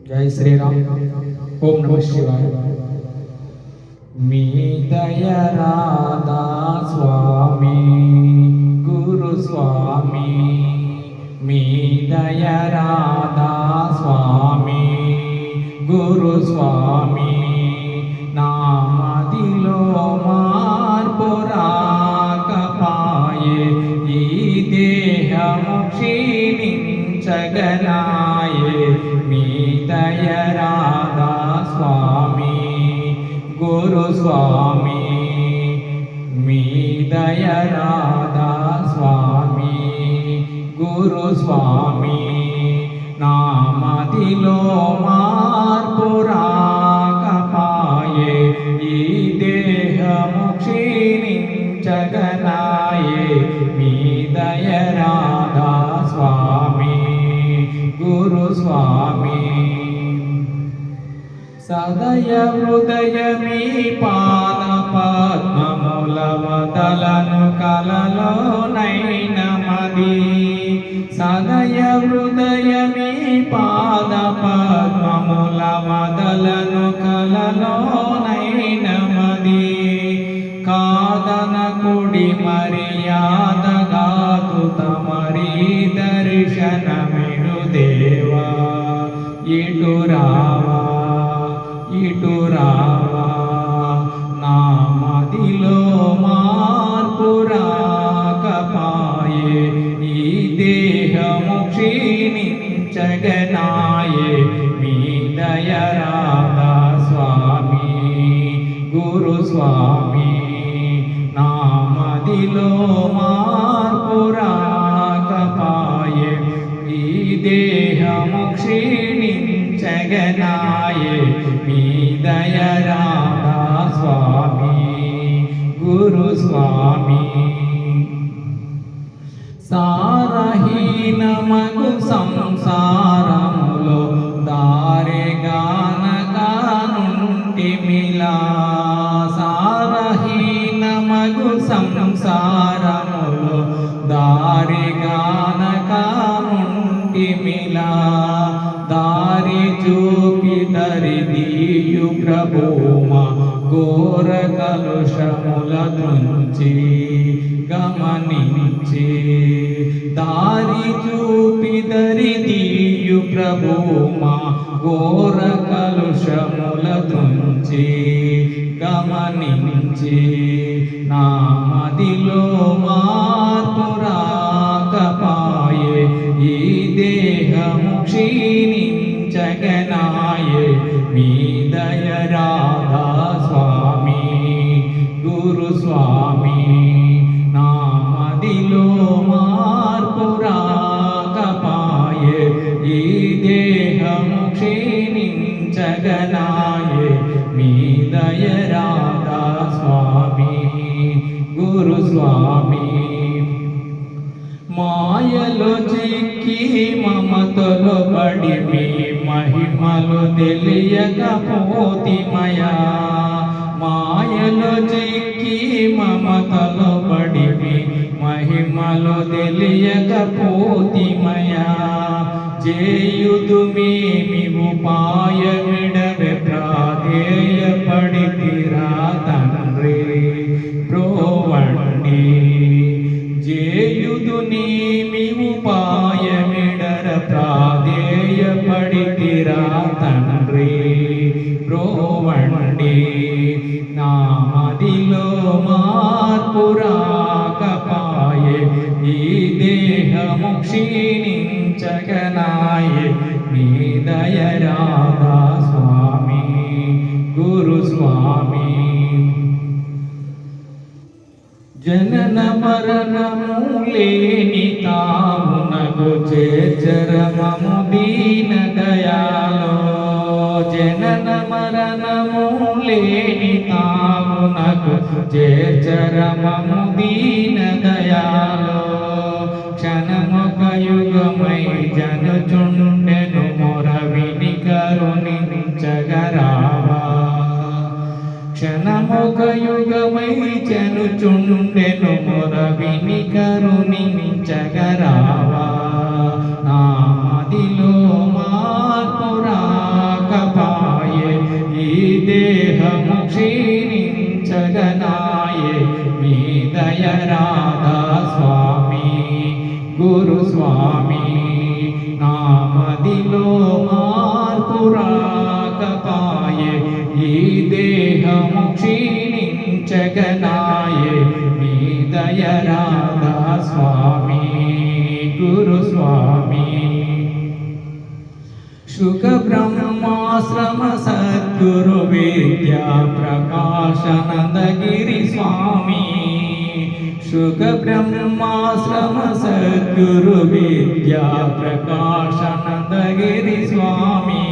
జై శ్రీరామ్. ఓం నమ శివాయ. మీ దయ రాధా స్వామి గురు స్వామి, మీ దయ రాధా స్వామి గురు స్వామి, నామదిలో మార్పు రాకపాయే, ఈ దేహము క్షీణించగనాయే, మీ దయ రాధా స్వామి గురు స్వామి, మీ దయ రాధా స్వామి గురు స్వామి, నామదిలో మార్పు రాకపాయే, ఈ దేహము క్షీణించగనాయే, మీ దయ రాధా స్వామి గురు స్వామి. సదయ హృదయమీ పాద పద్మముల వదలను కలలోనైనమది, సదయ హృదయమీ పాద పద్మముల వదలను కలలోనైనమది, కాదన కుడి మర్యాదగాదు తమరి దర్శనమిడు దేవా, ఇటు రావా ఇటు రావా, నామదిలో మార్పు రాకపాయే, ఈ దేహము క్షీణించగనాయే, మీ దయ రాధా స్వామి గురు స్వామి, నామదిలో మార్పు రాకపాయే, ఈ దేహము క్షీణించగనాయే, మీ దయ రాధా స్వామి గురు స్వామి. సారహీనమగు సంసారములో దారిగానగానుంటిమిలా, సారహీనమగు సంసారములో దారిగానగానుంటిమిలా, దారి చూపి దరిదీయు ప్రభుమా, ఘోర కలుషముల నుంచి గమనించి, దారి చూపి దరిదీయు ప్రభుమా, ఘోర కలుషముల నుంచి గమనించి, నామదిలో మార్పు రాకపాయే, ఈ దేహము క్షీణించగనాయే, మీ దయ రాధా స్వామి గురు స్వామి, నామదిలో మార్పు రాకపాయే, ఈ దేహము క్షీణించగనాయే, మీ దయ రాధా స్వామి గురు స్వామి. మాయలో చిక్కి మమతలో పడి మీ మహిమలు తెలియకపోతిమయా, మాయలో చిక్కి మమతలో పడి మీ మహిమలు తెలియకపోతిమయా, చేయుదు మేమి ఉపాయమిడవె ప్రాధేయపడితిరా తండ్రి ప్రోవండి, చేయుదు నీమి ఉపాయమిడర ప్రాధేయపడితిరా తండ్రి ప్రోవండి, నామదిలో మార్పు రాకపాయే, ఈ దేహము క్షీణించగనాయే, మీ దయ రాధా స్వామి గురు స్వామి. జనన మరణము లేని తామునకు చేర్చరమము దీన దయాలో, జనన మరణము లేని తామునకు చేర్చరమము దీన దయాలో, క్షణమొక యుగమై జనుచుండెను మొరవిని కరుణించగరావా, క్షణమొక యుగమై జనుచుండెను మొరవిని కరుణించగరావా, నామదిలో మార్పు రా క్షీణించగనాయే మీ దయరాధా స్వామి గురు స్వామి నామదిలో మార్పు రాకపాయే ఈ దేహము క్షీణించగనాయే మీ దయరాధా స్వామి గురు స్వామి శుక బ్రహ్మాశ్రమ సద్గురు విద్యా ప్రకాశానందగిరి స్వామి శుక బ్రహ్మాశ్రమ సద్గురు విద్యా ప్రకాశానందగిరి స్వామి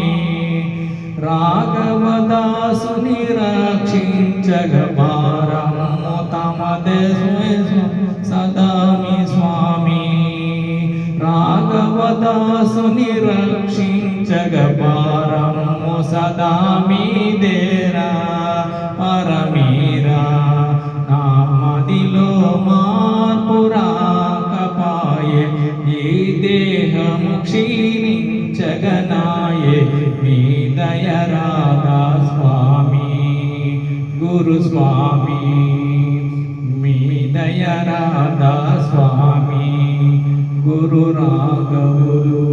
రాఘవదాసుని రక్షించగ భారము తమదే సదామి స్వామి రాఘవదాసుని రక్షించగ భారము సదా మీదేరా పరమీరా నామదిలో మార్పు రాకపాయే ఈ దేహము క్షీణించగనాయే మీ దయరాధా స్వామి గురు స్వామి మీ దయరాధా స్వామి గురు రాఘవులు.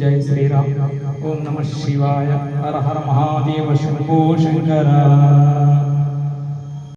జై శ్రీరామ్. ఓం నమః శివాయ. హర హర మహాదేవ శంభో శంకర.